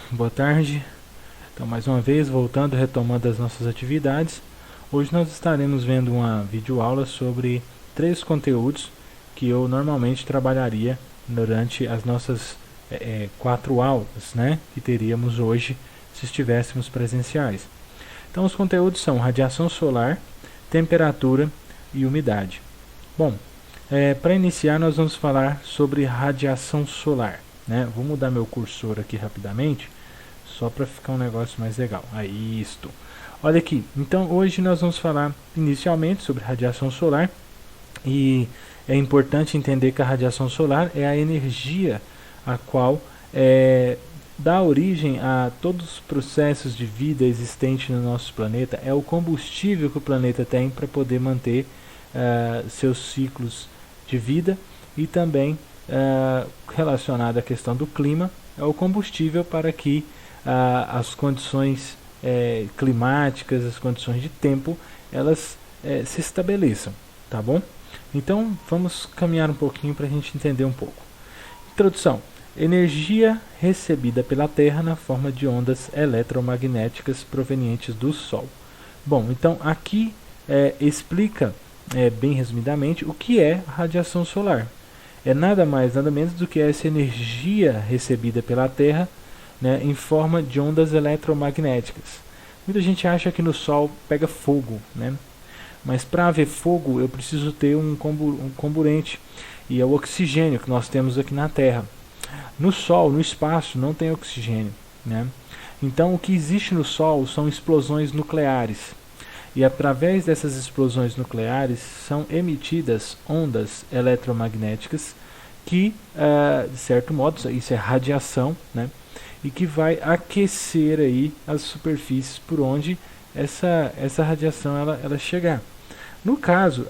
Boa tarde. Então, mais uma vez, voltando, retomando as nossas atividades. Hoje nós estaremos vendo uma videoaula sobre 3 conteúdos que eu normalmente trabalharia durante as nossas 4 aulas, né, que teríamos hoje se estivéssemos presenciais. Então, os conteúdos são radiação solar, temperatura e umidade. Bom, para iniciar nós vamos falar sobre radiação solar, né? Vou mudar meu cursor aqui rapidamente, só para ficar um negócio mais legal. Aí, isto. Olha aqui, então hoje nós vamos falar inicialmente sobre radiação solar, e é importante entender que a radiação solar é a energia a qual dá origem a todos os processos de vida existente no nosso planeta. É o combustível que o planeta tem para poder manter seus ciclos de vida, e também relacionado à questão do clima, é o combustível para que as condições climáticas, as condições de tempo, elas se estabeleçam, tá bom? Então vamos caminhar um pouquinho para a gente entender um pouco. Introdução: energia recebida pela Terra na forma de ondas eletromagnéticas provenientes do Sol. Bom, então aqui explica bem resumidamente o que é radiação solar. É nada mais, nada menos do que essa energia recebida pela Terra, né, em forma de ondas eletromagnéticas. Muita gente acha que no Sol pega fogo, né? Mas para haver fogo eu preciso ter um comburente, e é o oxigênio que nós temos aqui na Terra. No Sol, no espaço, não tem oxigênio, né? Então o que existe no Sol são explosões nucleares. E através dessas explosões nucleares são emitidas ondas eletromagnéticas que, de certo modo, isso é radiação, né? E que vai aquecer aí as superfícies por onde essa radiação ela chegar. No caso,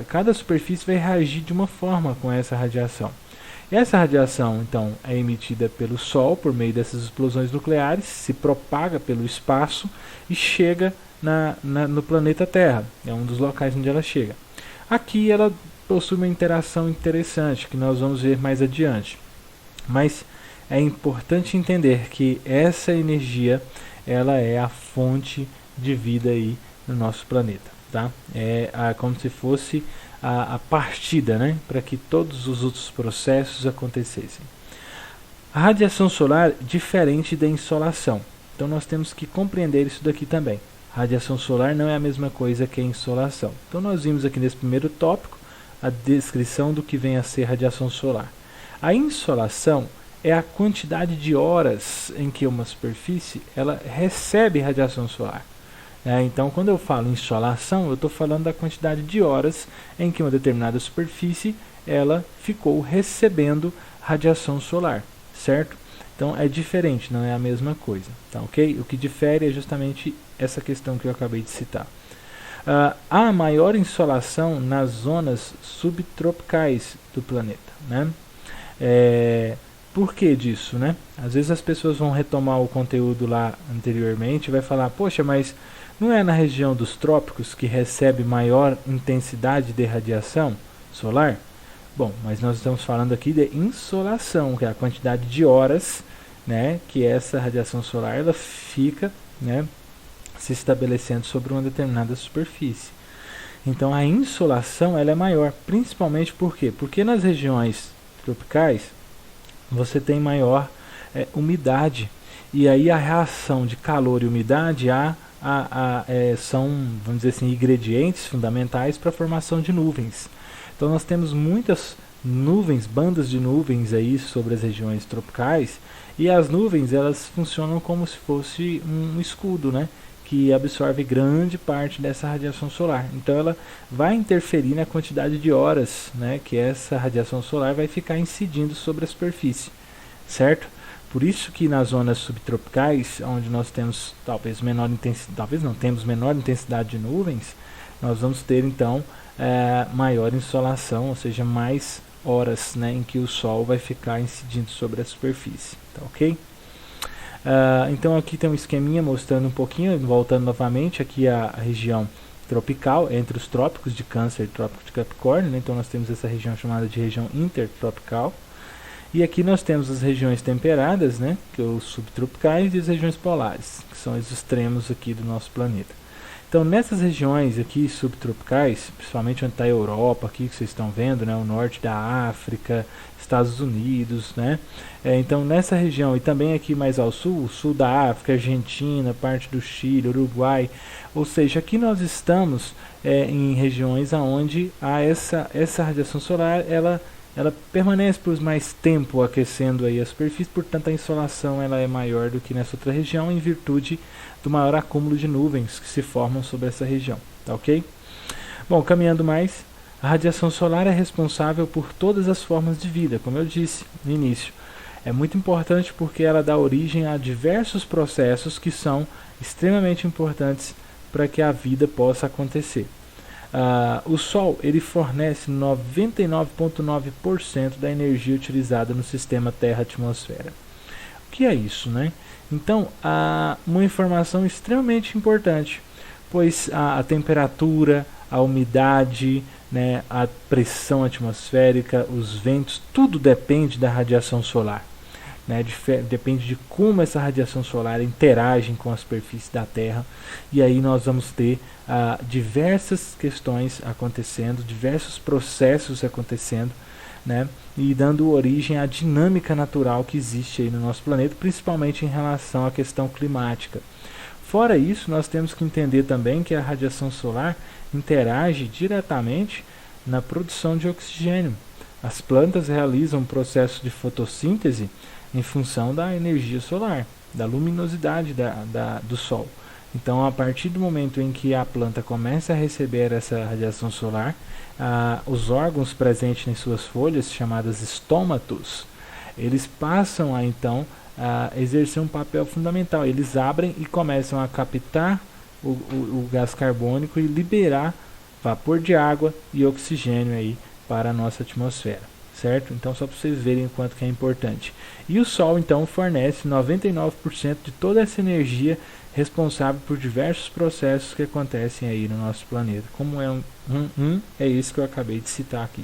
cada superfície vai reagir de uma forma com essa radiação. Essa radiação, então, é emitida pelo Sol por meio dessas explosões nucleares, se propaga pelo espaço e chega no planeta Terra. É um dos locais onde ela chega. Aqui ela possui uma interação interessante que nós vamos ver mais adiante. Mas é importante entender que essa energia ela é a fonte de vida aí no nosso planeta, tá? É como se fosse a partida, né, para que todos os outros processos acontecessem. A radiação solar é diferente da insolação. Então nós temos que compreender isso daqui também. Radiação solar não é a mesma coisa que a insolação. Então nós vimos aqui nesse primeiro tópico a descrição do que vem a ser radiação solar. A insolação é a quantidade de horas em que uma superfície ela recebe radiação solar. Então quando eu falo insolação, eu estou falando da quantidade de horas em que uma determinada superfície ela ficou recebendo radiação solar, certo? Então é diferente, não é a mesma coisa, tá ok? O que difere é justamente essa questão que eu acabei de citar. Há maior insolação nas zonas subtropicais do planeta, né? Por que disso, né? Às vezes as pessoas vão retomar o conteúdo lá anteriormente e vai falar, poxa, mas não é na região dos trópicos que recebe maior intensidade de radiação solar? Bom, mas nós estamos falando aqui de insolação, que é a quantidade de horas, né, que essa radiação solar ela fica, né, se estabelecendo sobre uma determinada superfície. Então a insolação ela é maior, principalmente por quê? Porque nas regiões tropicais você tem maior umidade, e aí a reação de calor e umidade são, vamos dizer assim, ingredientes fundamentais para a formação de nuvens. Então nós temos muitas nuvens, bandas de nuvens aí sobre as regiões tropicais, e as nuvens elas funcionam como se fosse um escudo, né, que absorve grande parte dessa radiação solar. Então ela vai interferir na quantidade de horas, né, que essa radiação solar vai ficar incidindo sobre a superfície, certo? Por isso que nas zonas subtropicais, onde nós temos talvez menor intensidade, talvez não temos menor intensidade de nuvens, nós vamos ter então maior insolação, ou seja, mais horas, né, em que o Sol vai ficar incidindo sobre a superfície, tá ok? Então aqui tem um esqueminha mostrando um pouquinho, voltando novamente aqui a região tropical, entre os trópicos de Câncer e trópico de Capricórnio, né? Então nós temos essa região chamada de região intertropical. E aqui nós temos as regiões temperadas, né, que são os subtropicais, e as regiões polares, que são os extremos aqui do nosso planeta. Então, nessas regiões aqui subtropicais, principalmente onde está a Europa, aqui que vocês estão vendo, né, o norte da África, Estados Unidos, né? Então, nessa região, e também aqui mais ao sul, o sul da África, Argentina, parte do Chile, Uruguai, ou seja, aqui nós estamos em regiões onde há essa radiação solar, ela permanece por mais tempo aquecendo aí a superfície, portanto a insolação ela é maior do que nessa outra região, em virtude do maior acúmulo de nuvens que se formam sobre essa região, tá ok? Bom, caminhando mais, a radiação solar é responsável por todas as formas de vida, como eu disse no início. É muito importante porque ela dá origem a diversos processos que são extremamente importantes para que a vida possa acontecer. O Sol ele fornece 99,9% da energia utilizada no sistema Terra-atmosfera. O que é isso, né? Então, uma informação extremamente importante, pois a temperatura, a umidade, né, a pressão atmosférica, os ventos, tudo depende da radiação solar. Né, depende de como essa radiação solar interage com a superfície da Terra, e aí nós vamos ter diversas questões acontecendo, diversos processos acontecendo, né, e dando origem à dinâmica natural que existe aí no nosso planeta, principalmente em relação à questão climática. Fora isso, nós temos que entender também que a radiação solar interage diretamente na produção de oxigênio. As plantas realizam um processo de fotossíntese em função da energia solar, da luminosidade do Sol. Então, a partir do momento em que a planta começa a receber essa radiação solar, os órgãos presentes em suas folhas, chamadas estômatos, eles passam a exercer um papel fundamental. Eles abrem e começam a captar o gás carbônico e liberar vapor de água e oxigênio aí para a nossa atmosfera, certo? Então, só para vocês verem o quanto que é importante. E o Sol, então, fornece 99% de toda essa energia responsável por diversos processos que acontecem aí no nosso planeta. Como é é esse que eu acabei de citar aqui.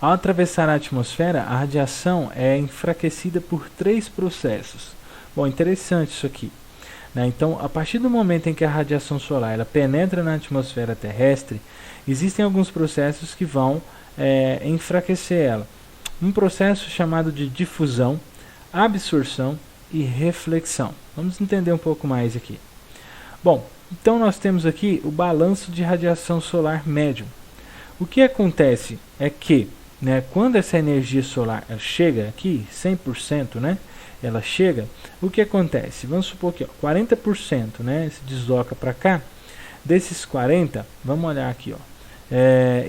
Ao atravessar a atmosfera, a radiação é enfraquecida por 3 processos. Bom, interessante isso aqui. Então, a partir do momento em que a radiação solar ela penetra na atmosfera terrestre, existem alguns processos que vão enfraquecer ela. Um processo chamado de difusão, absorção e reflexão. Vamos entender um pouco mais aqui. Bom, então nós temos aqui o balanço de radiação solar médio. O que acontece é que, quando essa energia solar chega aqui, 100%, ela chega, o que acontece? Vamos supor que 40% se desloca para cá. Desses 40%, vamos olhar aqui,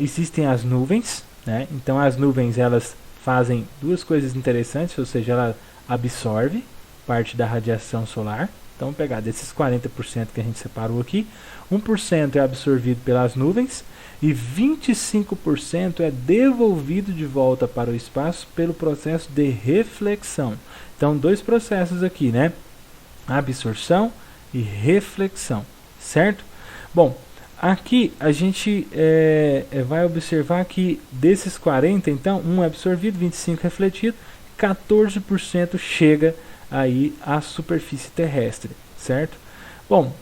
existem as nuvens, então as nuvens elas fazem duas coisas interessantes, ou seja, ela absorve parte da radiação solar. Então, vamos pegar desses 40% que a gente separou aqui, 1% é absorvido pelas nuvens e 25% é devolvido de volta para o espaço pelo processo de reflexão. Então, 2 processos aqui, absorção e reflexão, certo? Bom, aqui a gente vai observar que desses 40, então, 1 é absorvido, 25% refletido, 14% chega aí à superfície terrestre, certo? Bom,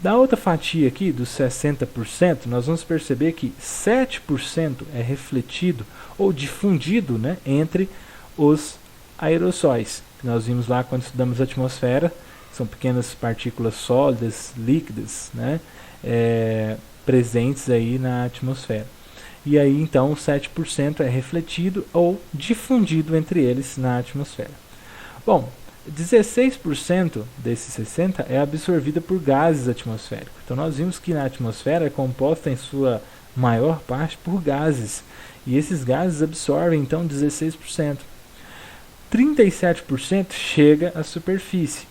da outra fatia aqui, dos 60%, nós vamos perceber que 7% é refletido ou difundido entre os aerossóis. Nós vimos lá quando estudamos a atmosfera, são pequenas partículas sólidas, líquidas, presentes aí na atmosfera. E aí então 7% é refletido ou difundido entre eles na atmosfera. Bom, 16% desses 60% é absorvida por gases atmosféricos. Então nós vimos que na atmosfera é composta em sua maior parte por gases. E esses gases absorvem então 16%. 37% chega à superfície.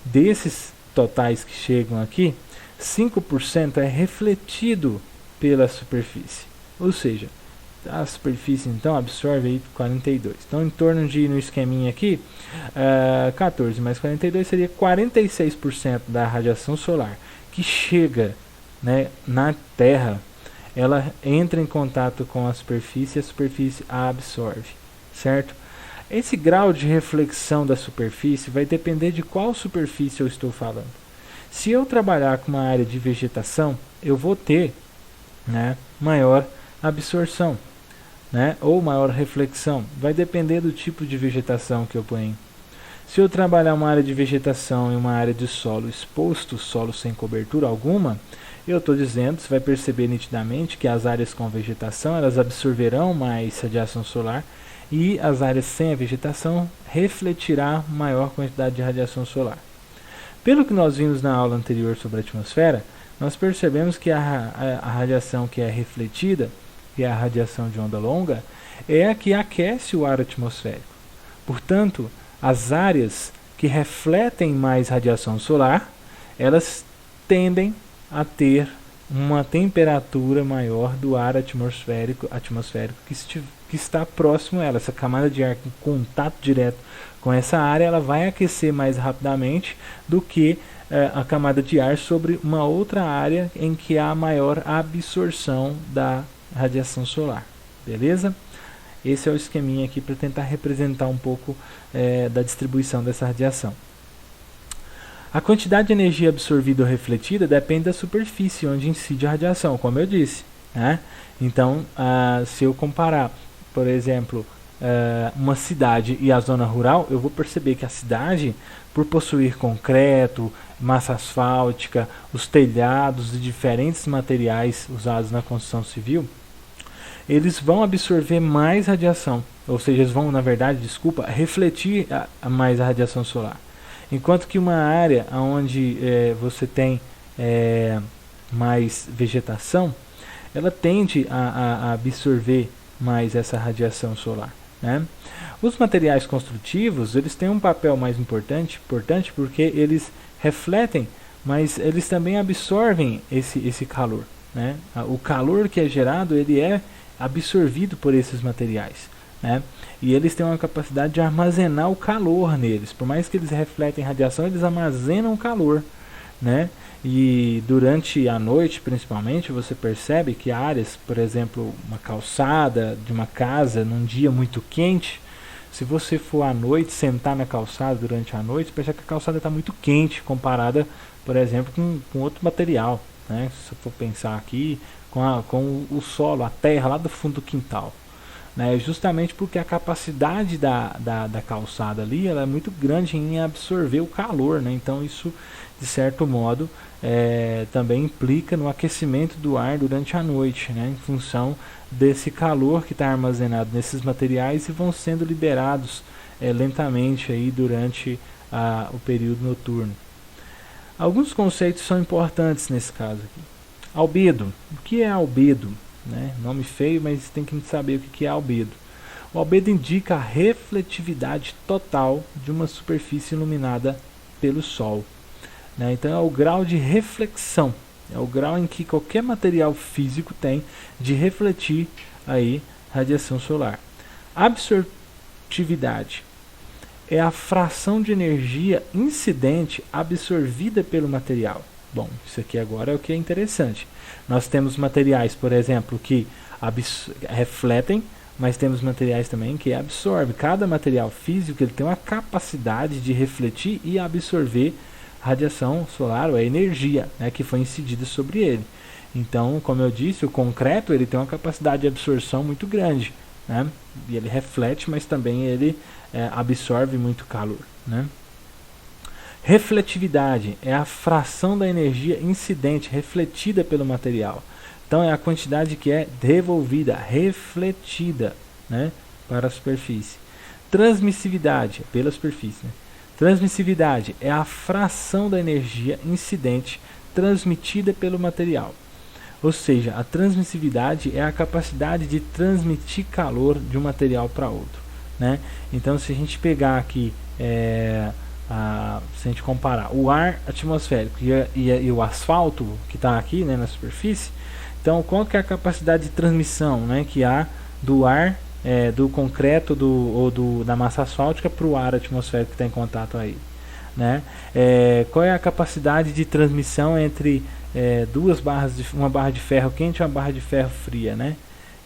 Desses totais que chegam aqui, 5% é refletido pela superfície. Ou seja, a superfície então absorve aí 42. Então, em torno de, no esqueminha aqui, 14 mais 42 seria 46% da radiação solar que chega na Terra. Ela entra em contato com a superfície e a superfície a absorve, certo? Esse grau de reflexão da superfície vai depender de qual superfície eu estou falando. Se eu trabalhar com uma área de vegetação, eu vou ter, né, maior absorção, né, ou maior reflexão. Vai depender do tipo de vegetação que eu ponho. Se eu trabalhar uma área de vegetação e uma área de solo exposto, solo sem cobertura alguma, eu estou dizendo, você vai perceber nitidamente que as áreas com vegetação elas absorverão mais radiação solar e as áreas sem a vegetação refletirá maior quantidade de radiação solar. Pelo que nós vimos na aula anterior sobre a atmosfera, nós percebemos que a radiação que é refletida, que é a radiação de onda longa, é a que aquece o ar atmosférico. Portanto, as áreas que refletem mais radiação solar, elas tendem a ter uma temperatura maior do ar atmosférico que está próximo a ela. Essa camada de ar com contato direto com essa área, ela vai aquecer mais rapidamente do que a camada de ar sobre uma outra área em que há maior absorção da radiação solar. Beleza? Esse é o esqueminha aqui para tentar representar um pouco da distribuição dessa radiação. A quantidade de energia absorvida ou refletida depende da superfície onde incide a radiação, como eu disse, né? Então, se eu comparar, por exemplo, uma cidade e a zona rural, eu vou perceber que a cidade, por possuir concreto, massa asfáltica, os telhados de diferentes materiais usados na construção civil, eles vão absorver mais radiação, ou seja, eles vão, na verdade, refletir mais a radiação solar. Enquanto que uma área onde você tem mais vegetação, ela tende a absorver mais essa radiação solar, né? Os materiais construtivos, eles têm um papel mais importante porque eles refletem, mas eles também absorvem esse calor, né? O calor que é gerado, ele é absorvido por esses materiais, né? E eles têm uma capacidade de armazenar o calor neles. Por mais que eles refletem radiação, eles armazenam o calor, né? E durante a noite, principalmente, você percebe que áreas, por exemplo, uma calçada de uma casa num dia muito quente, se você for à noite, sentar na calçada durante a noite, percebe que a calçada está muito quente comparada, por exemplo, com outro material, né? Se eu for pensar aqui, com o solo, a terra lá do fundo do quintal, né? Justamente porque a capacidade da calçada ali ela é muito grande em absorver o calor, né? Então isso, de certo modo, também implica no aquecimento do ar durante a noite, né? Em função desse calor que está armazenado nesses materiais e vão sendo liberados lentamente aí durante o período noturno. Alguns conceitos são importantes nesse caso aqui. Albedo. O que é albedo? Né? Nome feio, mas tem que saber o que é albedo. O albedo indica a refletividade total de uma superfície iluminada pelo Sol, né? Então é o grau de reflexão, é o grau em que qualquer material físico tem de refletir aí radiação solar. Absortividade é a fração de energia incidente absorvida pelo material. Bom, isso aqui agora é o que é interessante. Nós temos materiais, por exemplo, que refletem, mas temos materiais também que absorvem. Cada material físico ele tem uma capacidade de refletir e absorver radiação solar, ou a energia, né, que foi incidida sobre ele. Então, como eu disse, o concreto ele tem uma capacidade de absorção muito grande, né? E ele reflete, mas também ele absorve muito calor, né? Refletividade é a fração da energia incidente, refletida pelo material. Então é a quantidade que é devolvida, refletida, né, para a superfície. Transmissividade, pela superfície, né? Transmissividade é a fração da energia incidente transmitida pelo material. Ou seja, a transmissividade é a capacidade de transmitir calor de um material para outro, né? Então se a gente pegar aqui se a gente comparar o ar atmosférico e o asfalto que está aqui, né, na superfície, então qual que é a capacidade de transmissão, né, que há do ar, do concreto da massa asfáltica para o ar atmosférico que está em contato aí, né? Qual é a capacidade de transmissão entre uma barra de ferro quente e uma barra de ferro fria, né?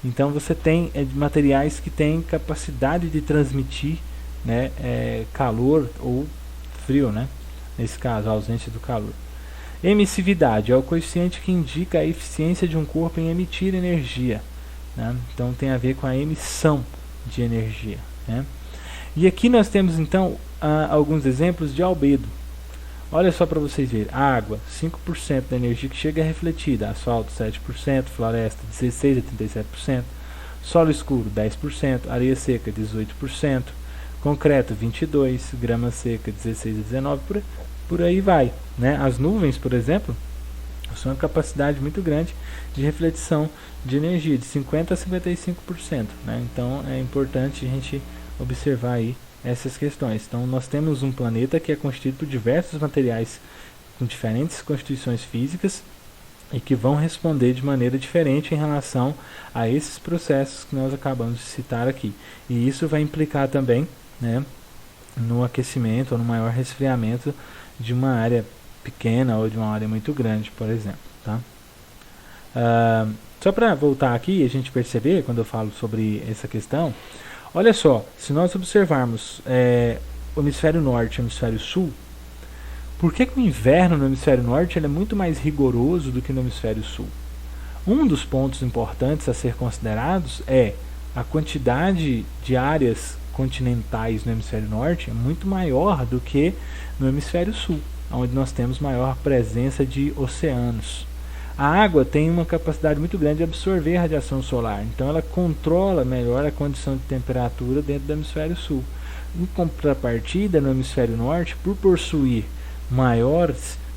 Então você tem materiais que têm capacidade de transmitir, né, calor ou frio, né? Nesse caso, a ausência do calor. Emissividade é o coeficiente que indica a eficiência de um corpo em emitir energia, né? Então tem a ver com a emissão de energia, né? E aqui nós temos então alguns exemplos de albedo. Olha só para vocês verem: água, 5% da energia que chega é refletida, asfalto 7%, floresta 16 a 37%, solo escuro 10%, areia seca 18%, concreto 22%, grama seca 16 a 19%, por aí vai, né? As nuvens, por exemplo, são uma capacidade muito grande de reflexão de energia, de 50 a 55%, né? Então é importante a gente observar aí essas questões. Então nós temos um planeta que é constituído por diversos materiais com diferentes constituições físicas e que vão responder de maneira diferente em relação a esses processos que nós acabamos de citar aqui. E isso vai implicar também, né, no aquecimento ou no maior resfriamento de uma área pequena ou de uma área muito grande, por exemplo, tá? Só para voltar aqui e a gente perceber, quando eu falo sobre essa questão, olha só, se nós observarmos o hemisfério norte e o hemisfério sul, por que o inverno no hemisfério norte ele é muito mais rigoroso do que no hemisfério sul? Um dos pontos importantes a ser considerados é a quantidade de áreas continentais no hemisfério norte é muito maior do que no hemisfério sul, onde nós temos maior presença de oceanos. A água tem uma capacidade muito grande de absorver a radiação solar, então ela controla melhor a condição de temperatura dentro do hemisfério sul. Em contrapartida, no hemisfério norte, por possuir maior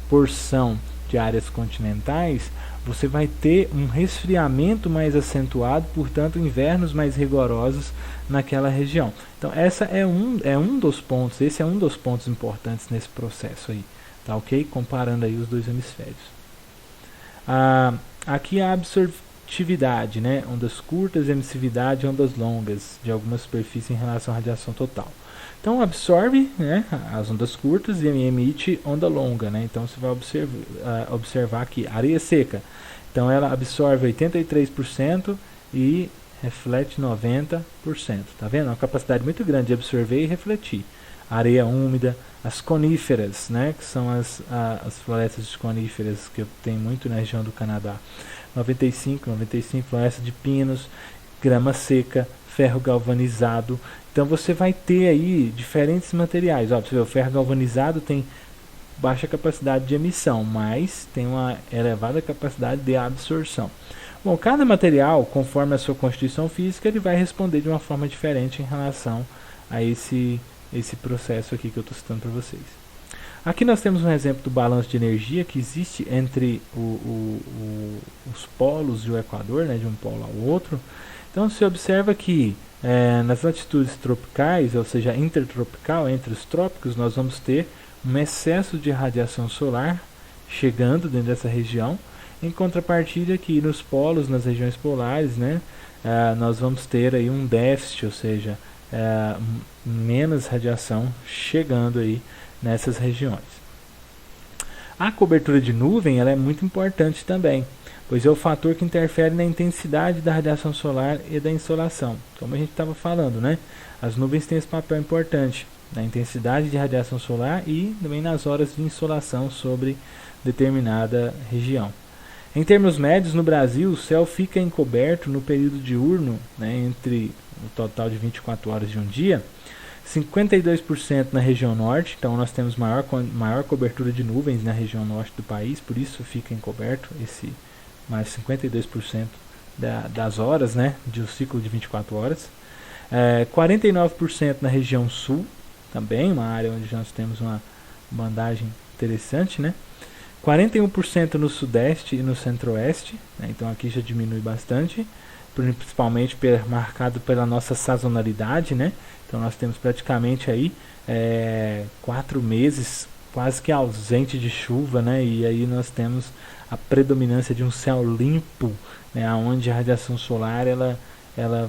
porção de áreas continentais, você vai ter um resfriamento mais acentuado, portanto invernos mais rigorosos naquela região. Então esse é um dos pontos importantes nesse processo aí, tá ok? Comparando aí os dois hemisférios. Aqui a absortividade, né? Ondas curtas, emissividade, ondas longas de alguma superfície em relação à radiação total. Então absorve, né, as ondas curtas e emite onda longa, né? Então você vai observar aqui areia seca. Então ela absorve 83% e reflete 90%. Tá vendo? Uma capacidade muito grande de absorver e refletir. Areia úmida, as coníferas, né, que são as florestas de coníferas que tem muito na região do Canadá. 95 floresta de pinos, grama seca, ferro galvanizado. Então você vai ter aí diferentes materiais. Ó, você vê, o ferro galvanizado tem baixa capacidade de emissão, mas tem uma elevada capacidade de absorção. Bom, cada material, conforme a sua constituição física, ele vai responder de uma forma diferente em relação a esse processo aqui que eu estou citando para vocês. Aqui nós temos um exemplo do balanço de energia que existe entre os polos e o Equador, né, de um polo ao outro. Então se observa que nas latitudes tropicais, ou seja, intertropical, entre os trópicos, nós vamos ter um excesso de radiação solar chegando dentro dessa região. Em contrapartida, aqui nos polos, nas regiões polares, né, nós vamos ter aí um déficit, ou seja, menos radiação chegando aí nessas regiões. A cobertura de nuvem ela é muito importante também, pois é o fator que interfere na intensidade da radiação solar e da insolação. Como a gente estava falando, né? As nuvens têm esse papel importante na intensidade de radiação solar e também nas horas de insolação sobre determinada região. Em termos médios, no Brasil, o céu fica encoberto no período diurno, né, entre o total de 24 horas de um dia, 52% na região norte, então nós temos maior cobertura de nuvens na região norte do país, por isso fica encoberto esse mais 52% das horas, né, de um ciclo de 24 horas. 49% na região sul, também uma área onde nós temos uma bandagem interessante, né? 41% no sudeste e no centro-oeste, né? Então aqui já diminui bastante, principalmente marcado pela nossa sazonalidade, né? Então nós temos praticamente aí 4 meses quase que ausente de chuva, né? E aí nós temos a predominância de um céu limpo, né? Onde a radiação solar ela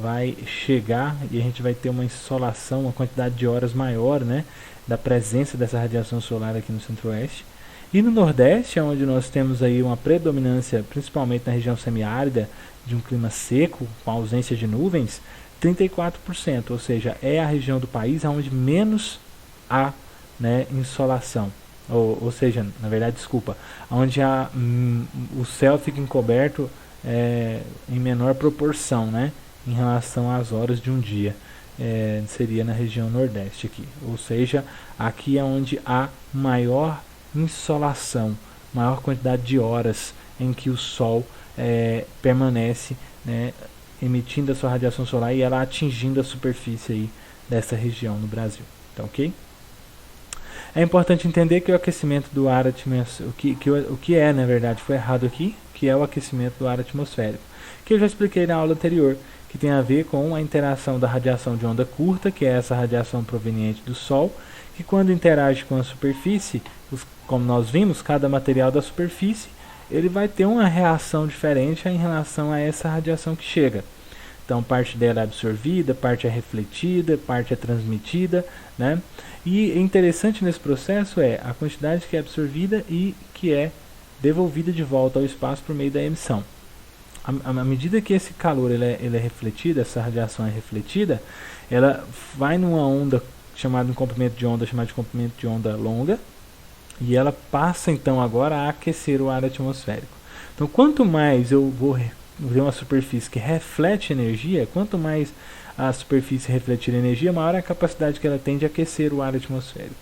vai chegar e a gente vai ter uma insolação, uma quantidade de horas maior, né? Da presença dessa radiação solar aqui no centro-oeste. E no Nordeste, onde nós temos aí uma predominância, principalmente na região semiárida, de um clima seco, com ausência de nuvens, 34%, ou seja, é a região do país onde menos há, né, insolação. Ou seja, na verdade, desculpa, onde o céu fica encoberto em menor proporção, né, em relação às horas de um dia. Seria na região Nordeste aqui, ou seja, aqui é onde há maior insolação, maior quantidade de horas em que o Sol permanece, né, emitindo a sua radiação solar e ela atingindo a superfície aí dessa região no Brasil. Tá ok? É importante entender que o aquecimento do ar atmosférico, o que é, na verdade, foi errado aqui, que é o aquecimento do ar atmosférico, que eu já expliquei na aula anterior, que tem a ver com a interação da radiação de onda curta, que é essa radiação proveniente do Sol, que quando interage com a superfície, como nós vimos, cada material da superfície, ele vai ter uma reação diferente em relação a essa radiação que chega. Então, parte dela é absorvida, parte é refletida, parte é transmitida, né? E interessante nesse processo é a quantidade que é absorvida e que é devolvida de volta ao espaço por meio da emissão. À medida que esse calor ele é refletido, essa radiação é refletida, ela vai numa onda chamada de comprimento de onda longa, e ela passa então agora a aquecer o ar atmosférico. Então, quanto mais eu vou ver uma superfície que reflete energia, quanto mais a superfície refletir energia, maior é a capacidade que ela tem de aquecer o ar atmosférico.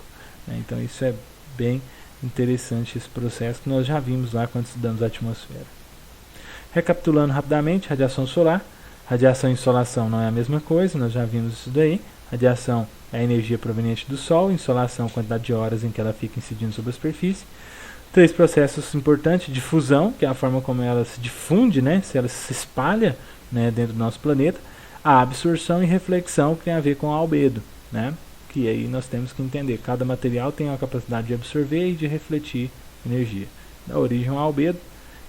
Então isso é bem interessante, esse processo que nós já vimos lá quando estudamos a atmosfera. Recapitulando rapidamente, radiação solar, radiação e insolação não é a mesma coisa, nós já vimos isso daí. Radiação é a energia proveniente do Sol, insolação, quantidade de horas em que ela fica incidindo sobre a superfície. 3 processos importantes: difusão, que é a forma como ela se difunde, né, se ela se espalha, né, dentro do nosso planeta. A absorção e reflexão, que tem a ver com o albedo, né, que aí nós temos que entender, cada material tem a capacidade de absorver e de refletir energia. Da origem ao albedo,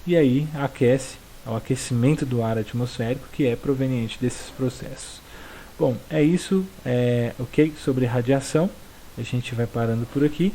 e aí aquece, o aquecimento do ar atmosférico, que é proveniente desses processos. Bom, é isso, ok, sobre radiação. A gente vai parando por aqui.